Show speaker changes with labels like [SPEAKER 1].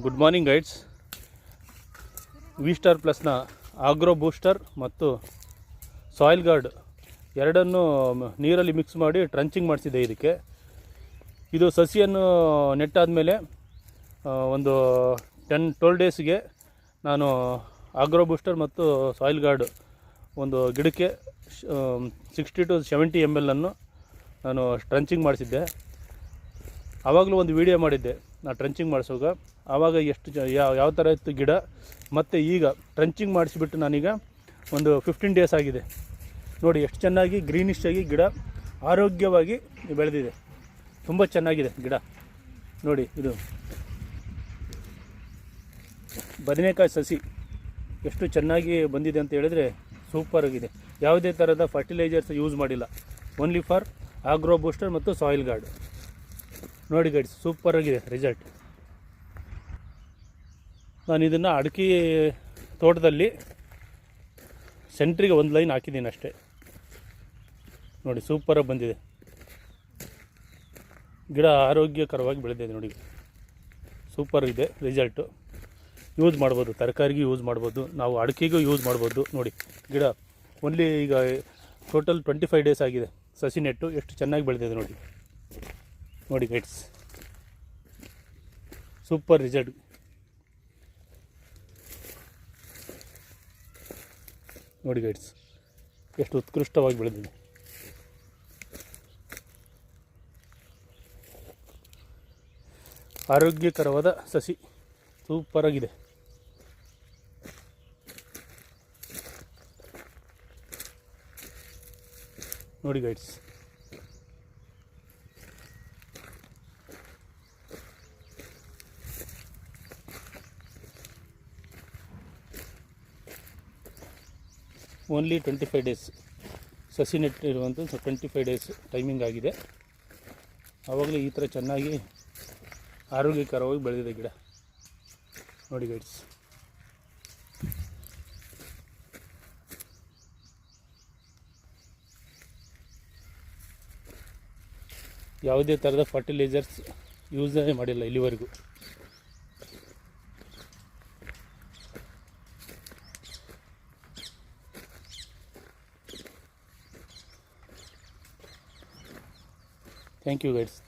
[SPEAKER 1] Good morning guides. V star ಪ್ಲಸ್ನ agro booster ಮತ್ತು soil guard ಎರಡನ್ನೂ ನೀರಲ್ಲಿ ಮಿಕ್ಸ್ ಮಾಡಿ ಟ್ರಂಚಿಂಗ್ ಮಾಡಿಸಿದೆ. ಇದು ಸಸಿಯನ್ನು ನೆಟ್ಟಾದಮೇಲೆ ಒಂದು 10-12 ಡೇಸ್ಗೆ ನಾನು ಆಗ್ರೋ ಬೂಸ್ಟರ್ ಮತ್ತು ಸಾಯಿಲ್ ಗಾರ್ಡ್ ಒಂದು ಗಿಡಕ್ಕೆ 60 to 70 ml ಅನ್ನು ನಾನು ಟ್ರಂಚಿಂಗ್ ಮಾಡಿಸಿದ್ದೆ. ಆವಾಗಲೂ ಒಂದು ವಿಡಿಯೋ ಮಾಡಿದ್ದೆ ನಾನು ಟ್ರಂಚಿಂಗ್ ಮಾಡಿಸುವಾಗ. ಆವಾಗ ಎಷ್ಟು ಯಾವ ಥರ ಇತ್ತು ಗಿಡ, ಮತ್ತು ಈಗ ಟ್ರಂಚಿಂಗ್ ಮಾಡಿಸಿಬಿಟ್ಟು ನಾನೀಗ ಒಂದು 15 ಡೇಸ್ ಆಗಿದೆ. ನೋಡಿ ಎಷ್ಟು ಚೆನ್ನಾಗಿ ಗ್ರೀನಿಶ್ ಆಗಿ ಗಿಡ ಆರೋಗ್ಯವಾಗಿ ಬೆಳೆದಿದೆ. ತುಂಬ ಚೆನ್ನಾಗಿದೆ ಗಿಡ. ನೋಡಿ ಇದು ಬದನೆಕಾಯಿ ಸಸಿ ಎಷ್ಟು ಚೆನ್ನಾಗಿ ಬಂದಿದೆ ಅಂತ ಹೇಳಿದ್ರೆ ಸೂಪರಾಗಿದೆ. ಯಾವುದೇ ಥರದ ಫರ್ಟಿಲೈಸರ್ಸ್ ಯೂಸ್ ಮಾಡಿಲ್ಲ, ಓನ್ಲಿ ಫಾರ್ ಆಗ್ರೋ ಬೂಸ್ಟರ್ ಮತ್ತು ಸಾಯಿಲ್ ಗಾರ್ಡ್. ನೋಡಿ ಗೈಡ್ಸ್, ಸೂಪರಾಗಿದೆ ರಿಸಲ್ಟ್. ನಾನು ಇದನ್ನು ಅಡಿಕೆ ತೋಟದಲ್ಲಿ ಸೆಂಟ್ರಿಗೆ ಒಂದು ಲೈನ್ ಹಾಕಿದ್ದೀನಿ ಅಷ್ಟೇ. ನೋಡಿ ಸೂಪರಾಗಿ ಬಂದಿದೆ ಗಿಡ, ಆರೋಗ್ಯಕರವಾಗಿ ಬೆಳೆದಿದೆ. ನೋಡಿ ಸೂಪರ್ ಇದೆ ರಿಸಲ್ಟು. ಯೂಸ್ ಮಾಡ್ಬೋದು, ತರಕಾರಿಗೆ ಯೂಸ್ ಮಾಡ್ಬೋದು, ನಾವು ಅಡಿಕೆಗೂ ಯೂಸ್ ಮಾಡ್ಬೋದು. ನೋಡಿ ಗಿಡ ಓನ್ಲಿ ಈಗ ಟೋಟಲ್ 25 ಡೇಸ್ ಆಗಿದೆ ಸಸಿ ನೆಟ್ಟು. ಎಷ್ಟು ಚೆನ್ನಾಗಿ ಬೆಳೆದಿದೆ ನೋಡಿ. ನೋಡಿ ಗೈಡ್ಸ್, ಸೂಪರ್ ರಿಸಲ್ಟ್. ನೋಡಿ ಗೈಡ್ಸ್, ಎಷ್ಟು ಉತ್ಕೃಷ್ಟವಾಗಿ ಬೆಳೆದಿದೆ. ಆರೋಗ್ಯಕರವಾದ ಸಸಿ ಸೂಪರಾಗಿದೆ. ನೋಡಿ ಗೈಡ್ಸ್, ಓನ್ಲಿ 25 ಡೇಸ್ ಸಸಿ ನೆಟ್ ಇರುವಂಥ 25 ಡೇಸ್ ಟೈಮಿಂಗ್ ಆಗಿದೆ. ಆವಾಗಲೇ ಈ ಥರ ಚೆನ್ನಾಗಿ ಆರೋಗ್ಯಕರವಾಗಿ ಬೆಳೆದಿದೆ ಗಿಡ. ನೋಡಿ ಗೈಡ್ಸ್, ಯಾವುದೇ ಥರದ ಫರ್ಟಿಲೈಸರ್ಸ್ ಯೂಸೇ ಮಾಡಿಲ್ಲ ಇಲ್ಲಿವರೆಗೂ. Thank you guides.